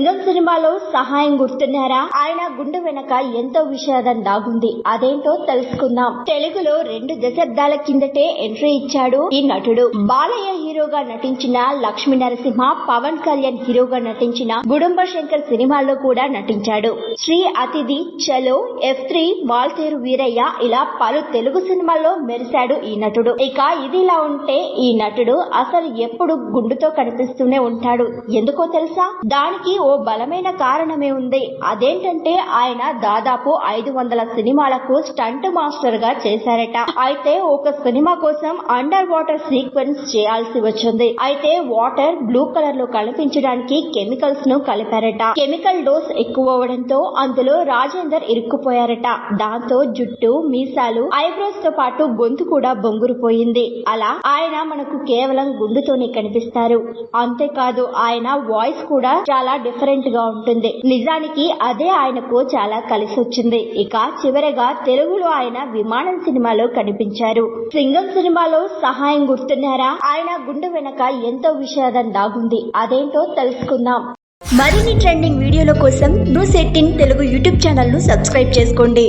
సింగం సినిమాలో సహాయం గుర్తున్నారా? ఆయన గుండె వెనక ఎంతో విషాదం దాగుంది. అదేంటో తెలుసుకుందాం. తెలుగులో 2 దశాబ్దాల కిందటే ఎంట్రీ ఇచ్చాడు ఈ నటుడు. బాలయ్య హీరోగా నటించిన లక్ష్మీ నరసింహ, పవన్ కళ్యాణ్ హీరోగా నటించిన గుడుంబ శంకర్ సినిమాల్లో కూడా నటించాడు. శ్రీ అతిథి, చలో, F3, వాల్తేరు వీరయ్య ఇలా పలు తెలుగు సినిమాల్లో మెరిశాడు ఈ నటుడు. ఇక ఇదిలా ఉంటే ఈ నటుడు అసలు ఎప్పుడు గుండుతో కనిపిస్తూనే ఉంటాడు. ఎందుకో తెలుసా? దానికి ఓ బలమైన కారణమే ఉంది. అదేంటంటే ఆయన దాదాపు 500 సినిమాలకు స్టంట్ మాస్టర్ గా చేశారట. అయితే ఒక సినిమా కోసం అండర్ వాటర్ సీక్వెన్స్ చేయాల్సి వచ్చింది. అయితే వాటర్ బ్లూ కలర్ లో కనిపించడానికి కెమికల్స్ ను కలిపారట. కెమికల్ డోస్ ఎక్కువ అవడంతో అందులో రాజేందర్ ఇరుక్కుపోయారట. దాంతో జుట్టు, మీసాలు, ఐబ్రోస్ తో పాటు గొంతు కూడా బొంగురుపోయింది. అలా ఆయన మనకు కేవలం గుండుతోనే కనిపిస్తారు. అంతేకాదు ఆయన వాయిస్ కూడా చాలా డిఫరెంట్ గా ఉంటుంది. నిజానికి అదే ఆయనకు చాలా కలిసి వచ్చింది. ఇక చివరగా తెలుగులో ఆయన విమానం సినిమాలో కనిపించారు. సింగం సినిమాలో సహాయం గుర్తున్నారా? ఆయన గుండె వెనక ఎంతో విషాదం దాగుంది. అదేంటో తెలుసుకుందాం. మరిన్ని ట్రెండింగ్ వీడియోల కోసం న్యూస్ 18 తెలుగు యూట్యూబ్ ఛానల్ ను సబ్స్క్రైబ్ చేసుకోండి.